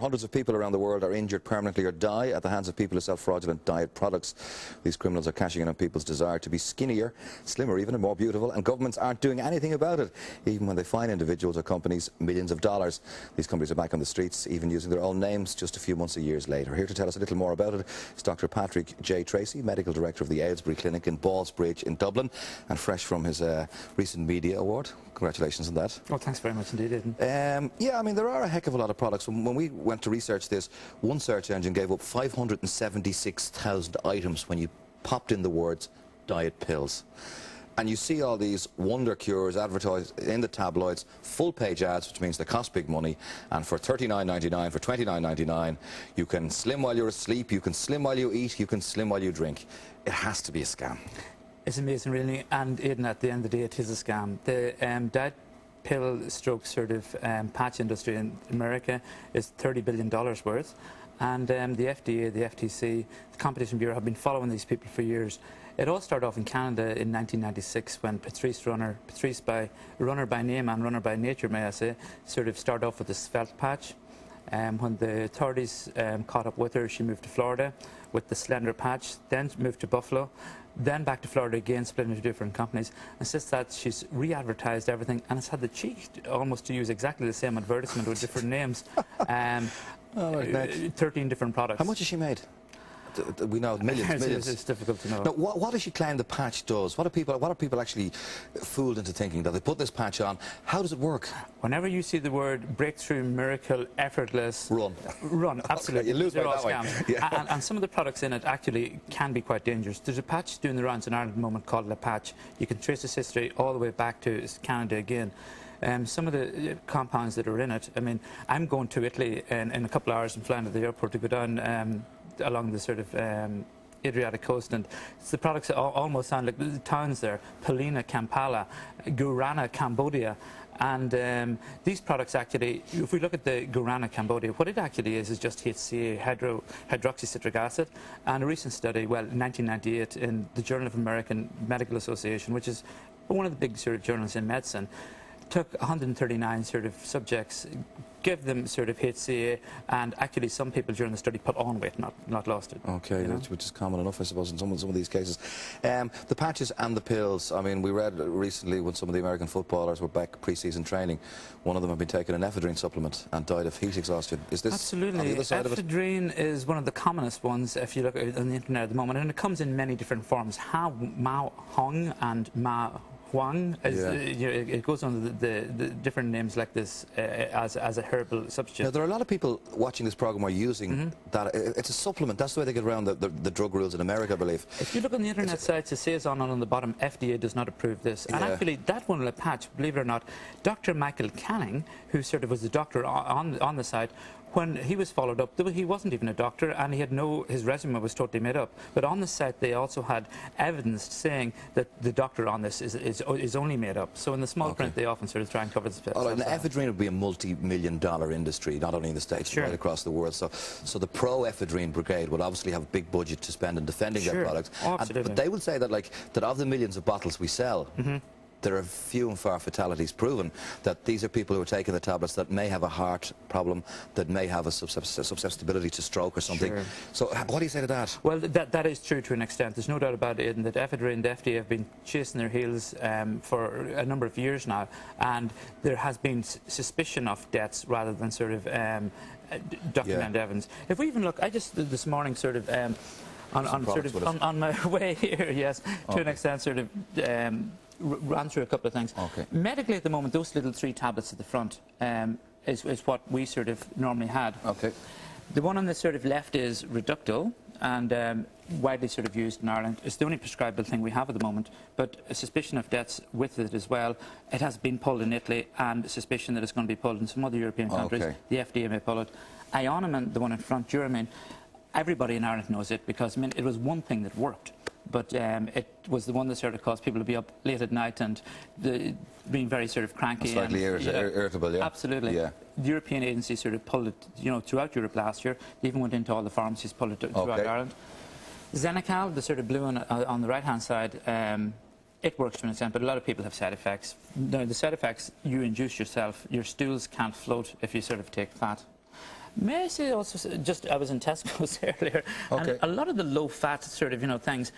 hundreds of people around the world are injured permanently or die at the hands of people who sell fraudulent diet products. These criminals are cashing in on people's desire to be skinnier, slimmer even, and more beautiful, and governments aren't doing anything about it, even when they fine individuals or companies millions of dollars. These companies are back on the streets, even using their own names just a few months or years later. Here to tell us a little more about it is Dr. Patrick J. Treacy, Medical Director of the Ailesbury Clinic in Ballsbridge in Dublin, and fresh from his recent media award. Congratulations on that. Well, thanks very much indeed, Aidan. Yeah, I mean, there are a heck of a lot of products. When we went to research this, one search engine gave up 576,000 items when you popped in the words diet pills. And you see all these wonder cures advertised in the tabloids, full-page ads, which means they cost big money. And for $39.99, for $29.99, you can slim while you're asleep, you can slim while you eat, you can slim while you drink. It has to be a scam. It's amazing, really. And Aidan, at the end of the day, it is a scam. The diet pill stroke sort of patch industry in America is $30 billion worth. And the FDA, the FTC, the Competition Bureau have been following these people for years. It all started off in Canada in 1996 when Patrice, runner by name and runner by nature, may I say, sort of started off with the svelte patch. When the authorities caught up with her, she moved to Florida with the slender patch, then moved to Buffalo, then back to Florida again, split into different companies. And since that, she's re-advertised everything, and it's had the cheek almost to use exactly the same advertisement with different names. 13 different products. How much has she made? We know millions. It's difficult to know. Now, what does she claim the patch does? What are people actually fooled into thinking that they put this patch on? How does it work? Whenever you see the word breakthrough, miracle, effortless, run, absolutely. Okay, you lose They're all by that scams. way. Yeah. And some of the products in it actually can be quite dangerous. There's a patch doing the rounds in Ireland at the moment called La Patch. You can trace its history all the way back to Canada again. Some of the compounds that are in it, I mean, I'm going to Italy in a couple of hours and flying to the airport to go down along the sort of Adriatic coast, and the products almost sound like the towns there: Polina, Kampala, Gurana, Cambodia. And these products actually, if we look at the Gurana, Cambodia, what it actually is just HCA, hydroxycitric acid. And a recent study, well, in 1998, in the Journal of American Medical Association, which is one of the big sort of journals in medicine, took 139 sort of subjects, give them sort of HCA, and actually some people during the study put on weight, not lost it. Okay, you know? Which is common enough, I suppose, in some of these cases. The patches and the pills, I mean, we read recently when some of the American footballers were back pre-season training, one of them had been taking an ephedrine supplement and died of heat exhaustion. Is this absolutely on the other side ephedrine of it? is one of the commonest ones if you look on the internet at the moment, and it comes in many different forms. Ma Hong and Ma Huang, it goes under the different names like this as a herbal substitute. Now, there are a lot of people watching this program are using that. It's a supplement. That's the way they get around the drug rules in America, I believe. If you look on the internet sites, it says on the bottom, FDA does not approve this. And actually, that one, La Patch, believe it or not, Dr. Michael Canning, who sort of was the doctor on the site, when he was followed up, he wasn't even a doctor, and he had his resume was totally made up. But on the site, they also had evidence saying that the doctor on this is only made up. So in the small print, they often sort of try and cover the and ephedrine would be a multi-million-dollar industry, not only in the States, but right across the world. So the pro-ephedrine brigade would obviously have a big budget to spend in defending their product. Oh, absolutely. But they would say that, that of the millions of bottles we sell, there are few and far fatalities proven, that these are people who are taking the tablets that may have a heart problem, that may have a susceptibility to stroke or something. Sure. So what do you say to that? Well, that is true to an extent. There's no doubt about it, and that ephedrine, the FDA have been chasing their heels for a number of years now, and there has been suspicion of deaths rather than sort of documented evidence. If we even look, I just this morning sort of on my way here, to an extent, sort of ran through a couple of things. Medically, at the moment, those little 3 tablets at the front is what we sort of normally had. The one on the sort of left is Reducto, and widely sort of used in Ireland. It's the only prescribable thing we have at the moment, but a suspicion of deaths with it as well. It has been pulled in Italy, and a suspicion that it's going to be pulled in some other European countries. The FDA may pull it. Ionoman, the one in front, Duramine, everybody in Ireland knows it because, I mean, it was one thing that worked. But it was the one that sort of caused people to be up late at night and being very sort of cranky. Slightly irritable, Absolutely. The European agency sort of pulled it, throughout Europe last year. They even went into all the pharmacies, pulled it throughout Ireland. Xenical, the sort of blue on the right-hand side, it works to an extent, but a lot of people have side effects. Now, the side effects you induce yourself. Your stools can't float if you sort of take fat. May I say also, just I was in Tesco's earlier, Okay. and a lot of the low-fat sort of, things,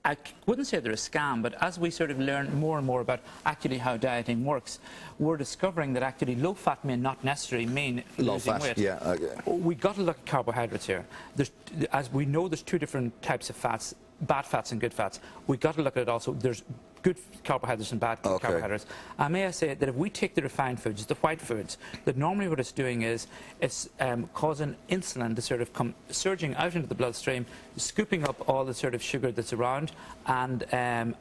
I wouldn't say they're a scam, but as we sort of learn more and more about actually how dieting works, we're discovering that actually low-fat may not necessarily mean losing weight. Yeah. Okay. We got to look at carbohydrates here. As we know, there's two different types of fats, bad fats and good fats. We got to look at it also. There's good carbohydrates and bad carbohydrates. And may I say that if we take the refined foods, the white foods, that normally what it's doing is it's causing insulin to sort of come surging out into the bloodstream, scooping up all the sort of sugar that's around, and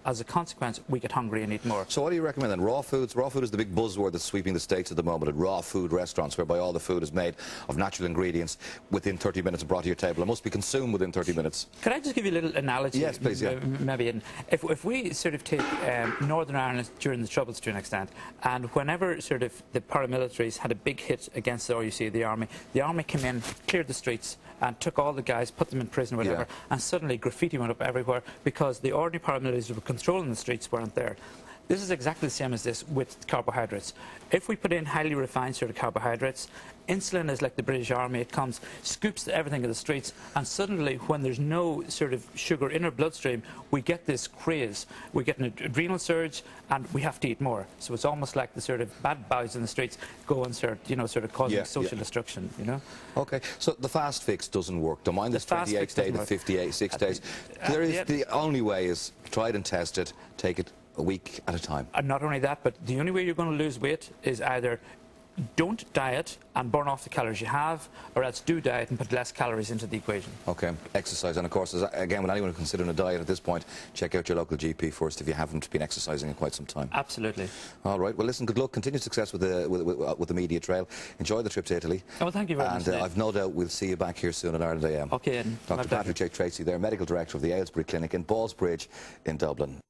as a consequence, we get hungry and eat more. So what do you recommend then? Raw foods? Raw food is the big buzzword that's sweeping the States at the moment, at raw food restaurants, whereby all the food is made of natural ingredients within 30 minutes and brought to your table. It must be consumed within 30 minutes. Could I just give you a little analogy? Yes, please, yeah. Maybe. If we sort of take Northern Ireland during the Troubles to an extent, and whenever sort of the paramilitaries had a big hit against the RUC, the army came in, cleared the streets, and took all the guys, put them in prison, whatever, and suddenly graffiti went up everywhere because the ordinary paramilitaries who were controlling the streets weren't there. This is exactly the same as this with carbohydrates. If we put in highly refined sort of carbohydrates, insulin is like the British Army. It comes, scoops everything in the streets, and suddenly when there's no sort of sugar in our bloodstream, we get this craze. We get an adrenal surge, and we have to eat more. So it's almost like the sort of bad boys in the streets go and sort of causing social destruction, Okay, so the fast fix doesn't work. Don't mind this 28 day to 56 days. The only way is tried and tested, take it a week at a time. And not only that, but the only way you're going to lose weight is either don't diet and burn off the calories you have, or else do diet and put less calories into the equation. Okay, exercise. And of course, again, when anyone considering a diet at this point, check out your local GP first if you haven't been exercising in quite some time. Absolutely. All right, well listen, good luck, continued success with the media trail. Enjoy the trip to Italy. Oh, well, thank you very much. And I've no doubt we'll see you back here soon at Ireland AM. Okay. Dr. Patrick J. Treacy there, Medical Director of the Ailesbury Clinic in Ballsbridge in Dublin.